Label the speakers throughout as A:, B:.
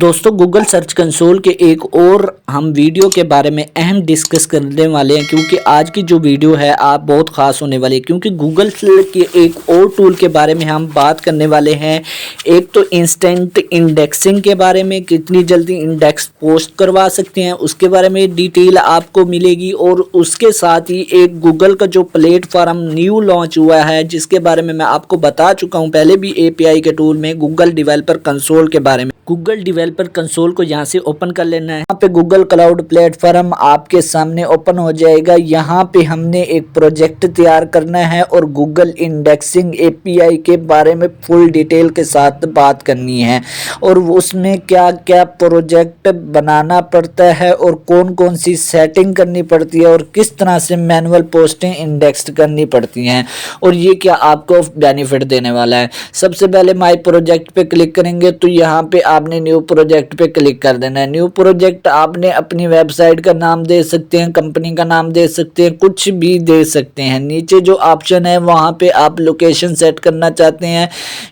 A: दोस्तों Google search console के एक और हम वीडियो के बारे में अहम डिस्कस करने वाले हैं, क्योंकि आज की जो वीडियो है आप बहुत ख़ास होने वाली है। क्योंकि गूगल के एक और टूल के बारे में हम बात करने वाले हैं। एक तो इंस्टेंट इंडेक्सिंग के बारे में, कितनी जल्दी इंडेक्स पोस्ट करवा सकते हैं उसके बारे में डिटेल आपको मिलेगी। और उसके साथ ही एक गूगल का जो प्लेटफॉर्म न्यू लॉन्च हुआ है जिसके बारे में मैं आपको बता चुका हूँ पहले भी एपीआई के टूल में, गूगल डेवलपर कंसोल के बारे में। गूगल डेवलपर कंसोल को यहाँ से ओपन कर लेना है। यहाँ पे गूगल क्लाउड प्लेटफॉर्म आपके सामने ओपन हो जाएगा। यहाँ पे हमने एक प्रोजेक्ट तैयार करना है और गूगल इंडेक्सिंग एपीआई के बारे में फुल डिटेल के साथ बात करनी है, और उसमें क्या क्या प्रोजेक्ट बनाना पड़ता है और कौन कौन सी सेटिंग करनी पड़ती है और किस तरह से मैनुअल पोस्टें इंडेक्स करनी पड़ती हैं, और ये क्या आपको बेनिफिट देने वाला है। सबसे पहले माई प्रोजेक्ट पे क्लिक करेंगे तो यहाँ पे आपने न्यू प्रोजेक्ट पे क्लिक कर देना है। न्यू प्रोजेक्ट आपने अपनी वेबसाइट का नाम दे सकते हैं, कंपनी का नाम दे सकते हैं, कुछ भी दे सकते हैं। नीचे जो ऑप्शन है वहाँ पे आप लोकेशन सेट करना चाहते हैं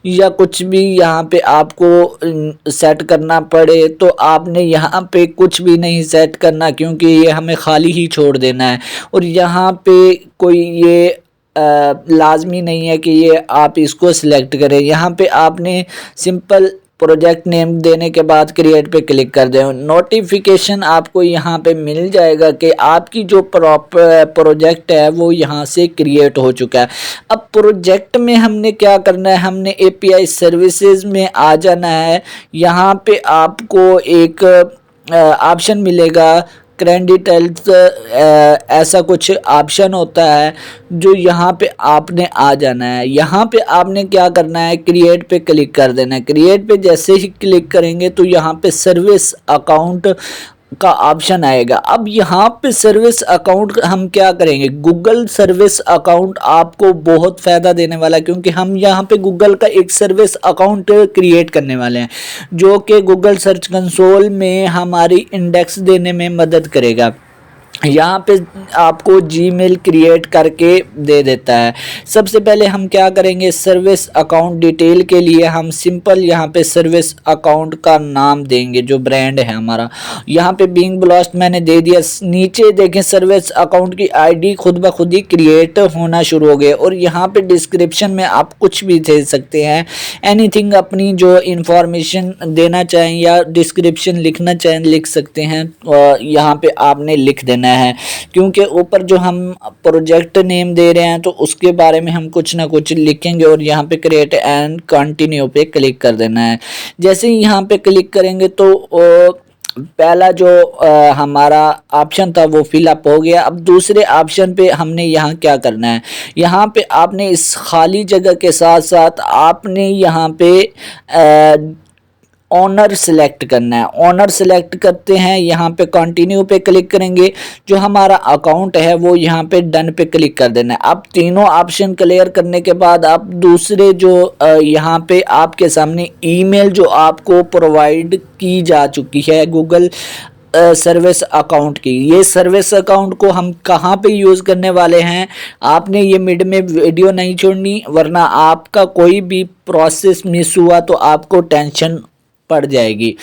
A: या कुछ भी यहाँ पे आपको सेट करना पड़े तो आपने यहाँ पे कुछ भी नहीं सेट करना, क्योंकि ये हमें खाली ही छोड़ देना है। और यहाँ पे कोई ये लाजमी नहीं है कि ये आप इसको सिलेक्ट करें। यहाँ पे आपने सिंपल प्रोजेक्ट नेम देने के बाद क्रिएट पे क्लिक कर दें। नोटिफिकेशन आपको यहाँ पे मिल जाएगा कि आपकी जो प्रोजेक्ट है वो यहाँ से क्रिएट हो चुका है। अब प्रोजेक्ट में हमने क्या करना है, हमने एपीआई सर्विसेज में आ जाना है। यहाँ पे आपको एक ऑप्शन मिलेगा क्रेडिट, ऐसा कुछ ऑप्शन होता है जो यहाँ पे आपने आ जाना है। यहाँ पे आपने क्या करना है, क्रिएट पे क्लिक कर देना है। क्रिएट पे जैसे ही क्लिक करेंगे तो यहाँ पे सर्विस अकाउंट का ऑप्शन आएगा। अब यहाँ पे सर्विस अकाउंट हम क्या करेंगे, गूगल सर्विस अकाउंट आपको बहुत फ़ायदा देने वाला है, क्योंकि हम यहाँ पे गूगल का एक सर्विस अकाउंट क्रिएट करने वाले हैं जो कि गूगल सर्च कंसोल में हमारी इंडेक्स देने में मदद करेगा। यहाँ पे आपको जीमेल क्रिएट करके दे देता है। सबसे पहले हम क्या करेंगे, सर्विस अकाउंट डिटेल के लिए हम सिंपल यहाँ पे सर्विस अकाउंट का नाम देंगे जो ब्रांड है हमारा। यहाँ पे बीइंग ब्लास्ट मैंने दे दिया। नीचे देखें सर्विस अकाउंट की आईडी खुद ब खुद ही क्रिएट होना शुरू हो गए। और यहाँ पे डिस्क्रिप्शन में आप कुछ भी दे सकते हैं, एनीथिंग, अपनी जो इंफॉर्मेशन देना चाहें या डिस्क्रिप्शन लिखना चाहें लिख सकते हैं। और यहाँ पे आपने लिख देना है, क्योंकि ऊपर जो हम प्रोजेक्ट नेम दे रहे हैं तो उसके बारे में हम कुछ ना कुछ लिखेंगे। और यहाँ पे क्रिएट एंड कंटिन्यू पे क्लिक कर देना है। जैसे ही यहाँ पे क्लिक करेंगे तो पहला जो हमारा ऑप्शन था वो फिलअप हो गया। अब दूसरे ऑप्शन पे हमने यहाँ क्या करना है, यहाँ पे आपने इस खाली जगह के साथ साथ आपने यहाँ पे ऑनर सेलेक्ट करना है। ऑनर सेलेक्ट करते हैं, यहाँ पे कंटिन्यू पे क्लिक करेंगे। जो हमारा अकाउंट है वो यहाँ पे डन पे क्लिक कर देना है। अब तीनों ऑप्शन क्लियर करने के बाद आप दूसरे जो यहाँ पे आपके सामने ईमेल जो आपको प्रोवाइड की जा चुकी है गूगल सर्विस अकाउंट की, ये सर्विस अकाउंट को हम कहाँ पे यूज़ करने वाले हैं, आपने ये मिड में वीडियो नहीं छोड़नी, वरना आपका कोई भी प्रोसेस मिस हुआ तो आपको टेंशन पड़ जाएगी।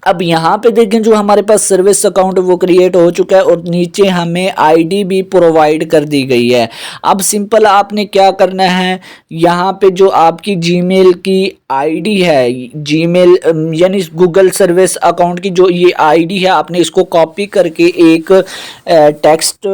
A: अब यहाँ पे देखें जो हमारे पास सर्विस अकाउंट वो क्रिएट हो चुका है और नीचे हमें आईडी भी प्रोवाइड कर दी गई है। अब सिंपल आपने क्या करना है, यहाँ पे जो आपकी जीमेल की आईडी है, जीमेल यानी गूगल सर्विस अकाउंट की जो ये आईडी है, आपने इसको कॉपी करके एक टेक्स्ट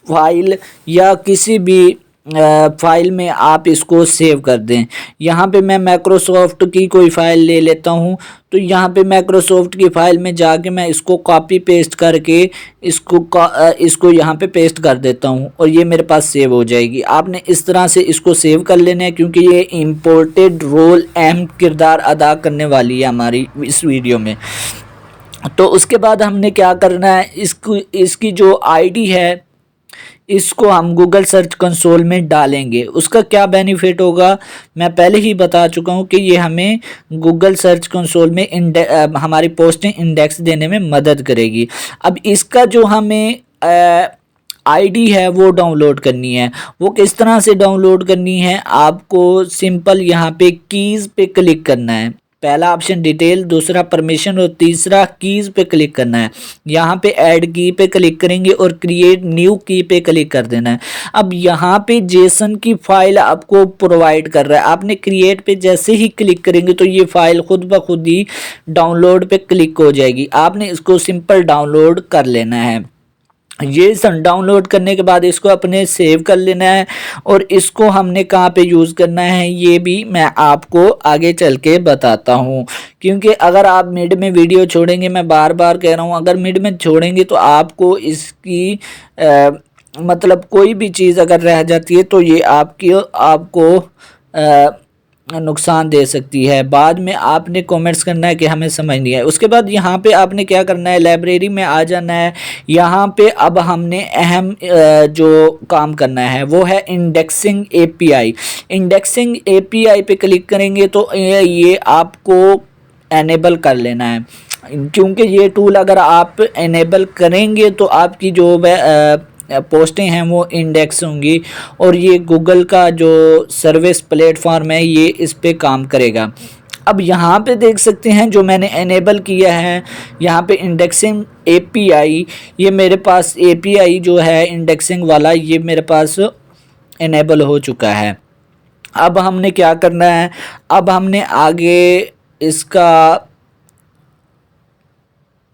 A: फाइल या किसी भी फाइल में आप इसको सेव कर दें। यहाँ पे मैं माइक्रोसॉफ्ट की कोई फ़ाइल ले लेता हूँ, तो यहाँ पे माइक्रोसॉफ्ट की फ़ाइल में जाके मैं इसको कॉपी पेस्ट करके इसको यहाँ पे पेस्ट कर देता हूँ और ये मेरे पास सेव हो जाएगी। आपने इस तरह से इसको सेव कर लेना है, क्योंकि ये इम्पोर्टेड रोल अहम किरदार अदा करने वाली है हमारी इस वीडियो में। तो उसके बाद हमने क्या करना है, इसकी जो आईडी है इसको हम गूगल सर्च कंसोल में डालेंगे। उसका क्या बेनिफिट होगा मैं पहले ही बता चुका हूँ कि ये हमें गूगल सर्च कंसोल में हमारी पोस्टें इंडेक्स देने में मदद करेगी। अब इसका जो हमें आईडी है वो डाउनलोड करनी है। वो किस तरह से डाउनलोड करनी है, आपको सिंपल यहाँ पे कीज़ पे क्लिक करना है। पहला ऑप्शन डिटेल, दूसरा परमिशन और तीसरा कीज़ पे क्लिक करना है। यहाँ पे ऐड की पे क्लिक करेंगे और क्रिएट न्यू की पे क्लिक कर देना है। अब यहाँ पे जेसन की फाइल आपको प्रोवाइड कर रहा है, आपने क्रिएट पे जैसे ही क्लिक करेंगे तो ये फाइल खुद ब खुद ही डाउनलोड पे क्लिक हो जाएगी। आपने इसको सिंपल डाउनलोड कर लेना है। ये डाउनलोड करने के बाद इसको अपने सेव कर लेना है और इसको हमने कहाँ पे यूज़ करना है ये भी मैं आपको आगे चल के बताता हूँ। क्योंकि अगर आप मिड में वीडियो छोड़ेंगे, मैं बार बार कह रहा हूँ, अगर मिड में छोड़ेंगे तो आपको इसकी मतलब कोई भी चीज़ अगर रह जाती है तो ये आपको नुकसान दे सकती है। बाद में आपने कमेंट्स करना है कि हमें समझ नहीं आया। उसके बाद यहाँ पे आपने क्या करना है, लाइब्रेरी में आ जाना है। यहाँ पे अब हमने अहम जो काम करना है वो है इंडेक्सिंग एपीआई। इंडेक्सिंग एपीआई पे क्लिक करेंगे तो ये आपको एनेबल कर लेना है, क्योंकि ये टूल अगर आप एनेबल करेंगे तो आपकी जो पोस्टें हैं वो इंडेक्स होंगी और ये गूगल का जो सर्विस प्लेटफॉर्म है ये इस पे काम करेगा। अब यहाँ पे देख सकते हैं जो मैंने एनेबल किया है, यहाँ पे इंडेक्सिंग एपीआई, ये मेरे पास एपीआई जो है इंडेक्सिंग वाला ये मेरे पास एनेबल हो चुका है। अब हमने क्या करना है, अब हमने आगे इसका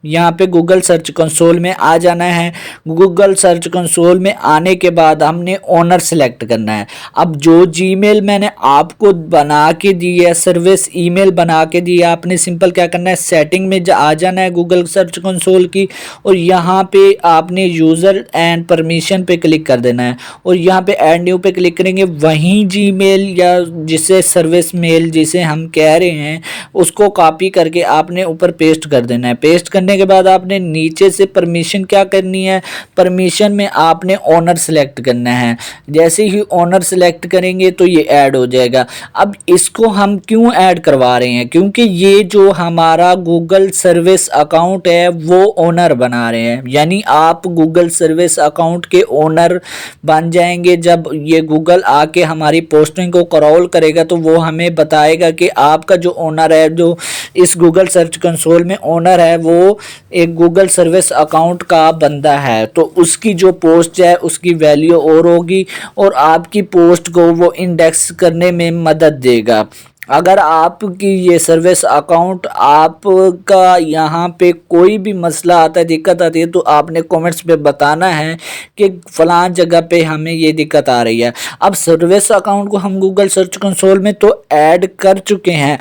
A: यहाँ पे गूगल सर्च कंसोल में आ जाना है। गूगल सर्च कंसोल में आने के बाद हमने ओनर सेलेक्ट करना है। अब जो जीमेल मैंने आपको बना के दी है, सर्विस ईमेल बना के दी है, आपने सिंपल क्या करना है, सेटिंग में आ जाना है गूगल सर्च कंसोल की और यहाँ पे आपने यूज़र एंड परमिशन पे क्लिक कर देना है और यहाँ पे ऐड न्यू पे क्लिक करेंगे। वहीं जीमेल या जिसे सर्विस मेल जिसे हम कह रहे हैं उसको कॉपी करके आपने ऊपर पेस्ट कर देना है। पेस्ट करने के बाद आपने नीचे से परमिशन क्या करनी है, परमिशन में आपने ओनर सेलेक्ट करना है। जैसे ही ओनर सेलेक्ट करेंगे तो ये ऐड हो जाएगा। अब इसको हम क्यों ऐड करवा रहे हैं, क्योंकि ये जो हमारा गूगल सर्विस अकाउंट है वो ओनर बना रहे हैं, यानी आप गूगल सर्विस अकाउंट के ओनर बन जाएंगे। जब ये गूगल आके हमारी पोस्टिंग को क्रॉल करेगा तो वो हमें बताएगा कि आपका जो ओनर है, जो इस गूगल सर्च कंसोल में ओनर है, वो एक गूगल सर्विस अकाउंट का बंदा है। तो उसकी जो पोस्ट है उसकी वैल्यू और होगी और आपकी पोस्ट को वो इंडेक्स करने में मदद देगा। अगर आपकी ये सर्विस अकाउंट आपका यहाँ पे कोई भी मसला आता है, दिक्कत आती है, तो आपने कमेंट्स पे बताना है कि फ़लाँ जगह पे हमें ये दिक्कत आ रही है। अब सर्विस अकाउंट को हम गूगल सर्च कंसोल में तो ऐड कर चुके हैं,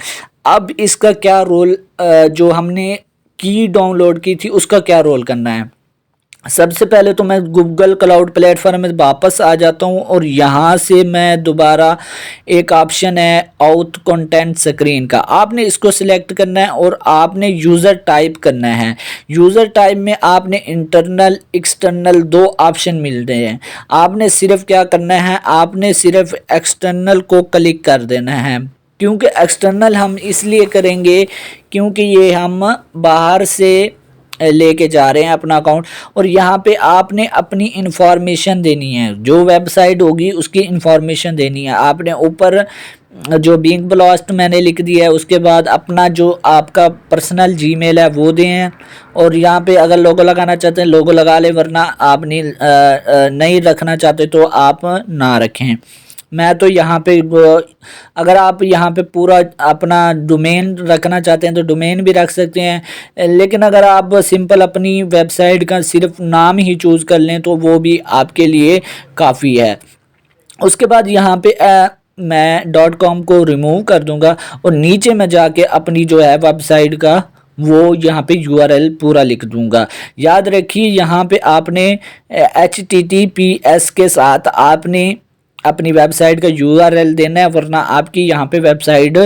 A: अब इसका क्या रोल, जो हमने की डाउनलोड की थी उसका क्या रोल करना है। सबसे पहले तो मैं गूगल क्लाउड प्लेटफॉर्म में वापस आ जाता हूं और यहाँ से मैं दोबारा, एक ऑप्शन है आउट कंटेंट स्क्रीन का, आपने इसको सिलेक्ट करना है और आपने यूज़र टाइप करना है। यूज़र टाइप में आपने इंटरनल एक्सटर्नल दो ऑप्शन मिल रहे हैं। आपने सिर्फ क्या करना है, आपने सिर्फ एक्सटर्नल को क्लिक कर देना है, क्योंकि एक्सटर्नल हम इसलिए करेंगे क्योंकि ये हम बाहर से लेके जा रहे हैं अपना अकाउंट और यहाँ पे आपने अपनी इंफॉर्मेशन देनी है, जो वेबसाइट होगी उसकी इंफॉर्मेशन देनी है। आपने ऊपर जो बिंग ब्लास्ट मैंने लिख दिया है, उसके बाद अपना जो आपका पर्सनल जीमेल है वो दें और यहाँ पे अगर लोगो लगाना चाहते हैं लोगो लगा ले, वरना आप नहीं रखना चाहते तो आप ना रखें। मैं तो यहाँ पे, अगर आप यहाँ पे पूरा अपना डोमेन रखना चाहते हैं तो डोमेन भी रख सकते हैं, लेकिन अगर आप सिंपल अपनी वेबसाइट का सिर्फ नाम ही चूज़ कर लें तो वो भी आपके लिए काफ़ी है। उसके बाद यहाँ पे मैं .com को रिमूव कर दूंगा और नीचे में जाके अपनी जो है वेबसाइट का वो यहाँ पे URL पूरा लिख दूंगा। याद रखिए यहाँ पे आपने HTTPS के साथ आपने अपनी वेबसाइट का URL देना है, वरना आपकी यहाँ पे वेबसाइट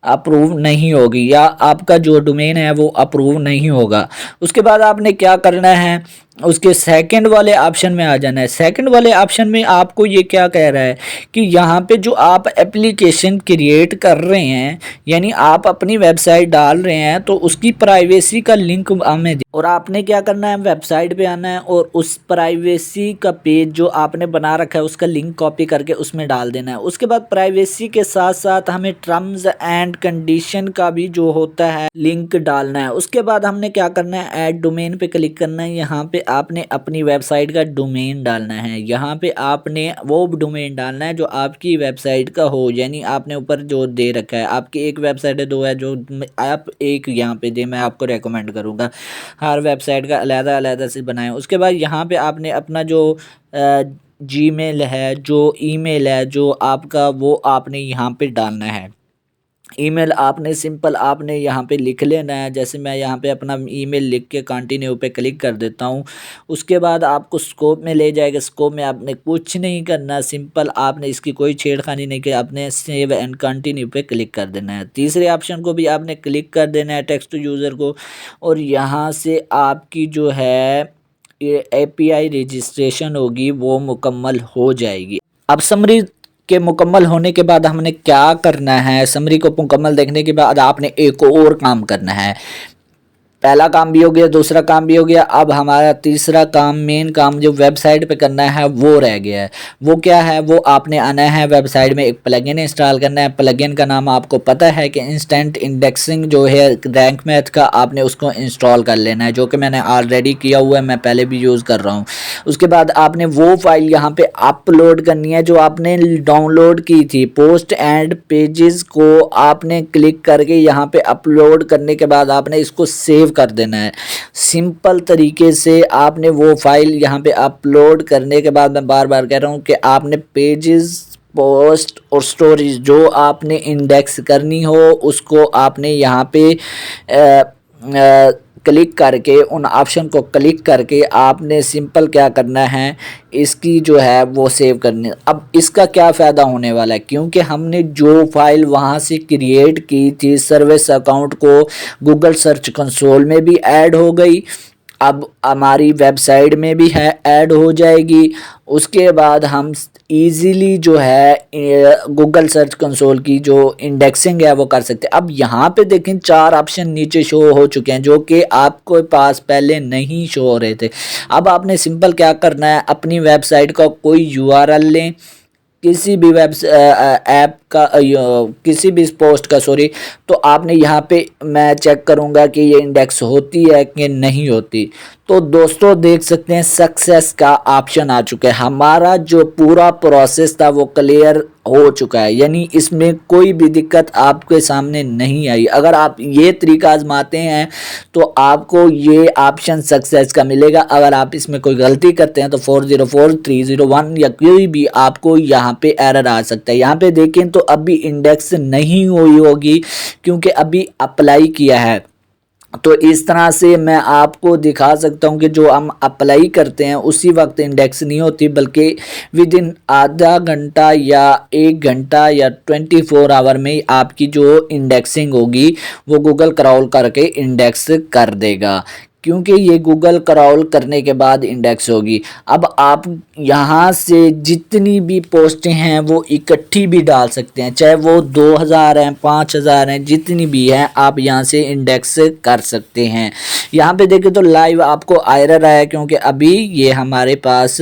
A: अप्रूव नहीं होगी या आपका जो डोमेन है वो अप्रूव नहीं होगा। उसके बाद आपने क्या करना है, उसके सेकंड वाले ऑप्शन में आ जाना है। सेकंड वाले ऑप्शन में आपको ये क्या कह रहा है कि यहाँ पे जो आप एप्लीकेशन क्रिएट कर रहे हैं, यानी आप अपनी वेबसाइट डाल रहे हैं, तो उसकी प्राइवेसी का लिंक हमें और आपने क्या करना है, वेबसाइट पे आना है और उस प्राइवेसी का पेज जो आपने बना रखा है उसका लिंक कॉपी करके उसमें डाल देना है। उसके बाद प्राइवेसी के साथ साथ हमें टर्म्स एंड कंडीशन का भी जो होता है लिंक डालना है। उसके बाद हमने क्या करना है, ऐड डोमेन पे क्लिक करना है। यहाँ पे आपने अपनी वेबसाइट का डोमेन डालना है। यहाँ पे आपने वो डोमेन डालना है जो आपकी वेबसाइट का हो, यानी आपने ऊपर जो दे रखा है, आपकी एक वेबसाइट है, दो है, जो आप एक यहाँ पे दे, मैं आपको रेकमेंड करूँगा हर वेबसाइट का अलग अलग से बनाएं। उसके बाद यहाँ पे आपने अपना जो जीमेल है, जो ईमेल है जो आपका, वो आपने यहाँ पे डालना है। ईमेल आपने सिंपल आपने यहाँ पे लिख लेना है। जैसे मैं यहाँ पे अपना ईमेल लिख के कंटिन्यू पे क्लिक कर देता हूँ। उसके बाद आपको स्कोप में ले जाएगा। स्कोप में आपने कुछ नहीं करना, सिंपल आपने इसकी कोई छेड़खानी नहीं की, आपने सेव एंड कंटिन्यू पे क्लिक कर देना है। तीसरे ऑप्शन को भी आपने क्लिक कर देना है, टेक्स्ट टू यूज़र को, और यहाँ से आपकी जो है ये API रजिस्ट्रेशन होगी वो मुकम्मल हो जाएगी। अब समरी के मुकम्मल होने के बाद हमने क्या करना है, समरी को मुकम्मल देखने के बाद आपने एक और काम करना है। पहला काम भी हो गया, दूसरा काम भी हो गया, अब हमारा तीसरा काम, मेन काम जो वेबसाइट पे करना है वो रह गया है। वो क्या है, वो आपने आना है वेबसाइट में, एक प्लगइन इंस्टॉल करना है। प्लगइन का नाम आपको पता है कि इंस्टेंट इंडेक्सिंग जो है रैंक मैथ का, आपने उसको इंस्टॉल कर लेना है, जो कि मैंने ऑलरेडी किया हुआ है, मैं पहले भी यूज़ कर रहा हूँ। उसके बाद आपने वो फाइल यहाँ पे अपलोड करनी है जो आपने डाउनलोड की थी। पोस्ट एंड पेजेस को आपने क्लिक करके यहाँ पे अपलोड करने के बाद आपने इसको सेव कर देना है। सिंपल तरीके से आपने वो फाइल यहाँ पे अपलोड करने के बाद, मैं बार बार कह रहा हूँ कि आपने पेजेस, पोस्ट और स्टोरीज जो आपने इंडेक्स करनी हो उसको आपने यहाँ पे क्लिक करके, उन ऑप्शन को क्लिक करके आपने सिंपल क्या करना है, इसकी जो है वो सेव करनी है। अब इसका क्या फ़ायदा होने वाला है, क्योंकि हमने जो फाइल वहाँ से क्रिएट की थी सर्विस अकाउंट को गूगल सर्च कंसोल में भी ऐड हो गई, अब हमारी वेबसाइट में भी है ऐड हो जाएगी। उसके बाद हम इजीली जो है गूगल सर्च कंसोल की जो इंडेक्सिंग है वो कर सकते हैं। अब यहाँ पे देखें 4 ऑप्शन नीचे शो हो चुके हैं जो कि आपको पास पहले नहीं शो हो रहे थे। अब आपने सिंपल क्या करना है, अपनी वेबसाइट का कोई URL लें, किसी भी वेब ऐप का किसी भी पोस्ट का, सॉरी, तो आपने यहाँ पे मैं चेक करूँगा कि ये इंडेक्स होती है कि नहीं होती। तो दोस्तों देख सकते हैं सक्सेस का ऑप्शन आ चुका है। हमारा जो पूरा प्रोसेस था वो क्लियर हो चुका है, यानी इसमें कोई भी दिक्कत आपके सामने नहीं आई। अगर आप ये तरीका आजमाते हैं तो आपको ये ऑप्शन सक्सेस का मिलेगा। अगर आप इसमें कोई गलती करते हैं तो 404301 या कोई भी आपको यहाँ पे एरर आ सकता है। यहाँ पे देखें तो अभी इंडेक्स नहीं हुई होगी क्योंकि अभी अप्लाई किया है। तो इस तरह से मैं आपको दिखा सकता हूँ कि जो हम अप्लाई करते हैं उसी वक्त इंडेक्स नहीं होती, बल्कि विद इन आधा घंटा या 1 घंटा या 24 आवर में आपकी जो इंडेक्सिंग होगी वो गूगल क्रॉल करके इंडेक्स कर देगा, क्योंकि ये गूगल क्रॉल करने के बाद इंडेक्स होगी। अब आप यहाँ से जितनी भी पोस्टें हैं वो इकट्ठी भी डाल सकते हैं, चाहे वो 2000 हैं, 5000 हैं, जितनी भी हैं आप यहाँ से इंडेक्स कर सकते हैं। यहाँ पे देखें तो लाइव आपको एरर आया क्योंकि अभी ये हमारे पास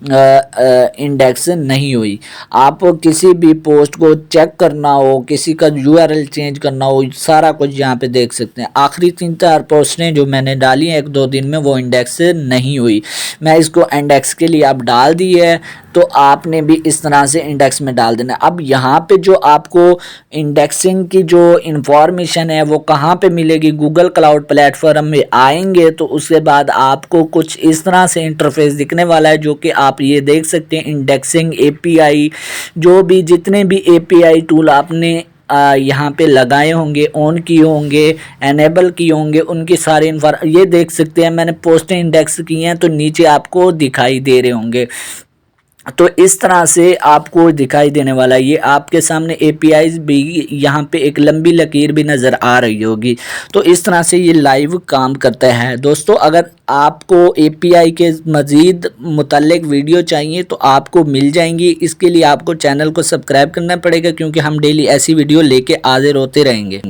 A: इंडेक्स नहीं हुई। आप किसी भी पोस्ट को चेक करना हो, किसी का URL चेंज करना हो, सारा कुछ यहाँ पे देख सकते हैं। आखिरी 3-4 पोस्टें जो मैंने डाली हैं 1-2 दिन में वो इंडेक्स नहीं हुई, मैं इसको इंडेक्स के लिए अब डाल दी है, तो आपने भी इस तरह से इंडेक्स में डाल देना। अब यहाँ पे जो आपको इंडेक्सिंग की जो इंफॉर्मेशन है वो कहाँ पे मिलेगी, गूगल क्लाउड प्लेटफॉर्म में आएंगे तो उसके बाद आपको कुछ इस तरह से इंटरफेस दिखने वाला है, जो कि आप ये देख सकते हैं इंडेक्सिंग API, जो भी जितने भी API टूल आपने यहाँ पे लगाए होंगे, ऑन किए होंगे, एनेबल किए होंगे, उनकी सारी ये देख सकते हैं। मैंने पोस्टें इंडेक्स की हैं तो नीचे आपको दिखाई दे रहे होंगे। तो इस तरह से आपको दिखाई देने वाला है। ये आपके सामने एपीआईज भी यहाँ पे एक लंबी लकीर भी नज़र आ रही होगी। तो इस तरह से ये लाइव काम करता है। दोस्तों अगर आपको एपीआई के मज़ीद मुतल्लिक वीडियो चाहिए तो आपको मिल जाएंगी। इसके लिए आपको चैनल को सब्सक्राइब करना पड़ेगा, क्योंकि हम डेली ऐसी वीडियो लेके हाजिर होते रहेंगे।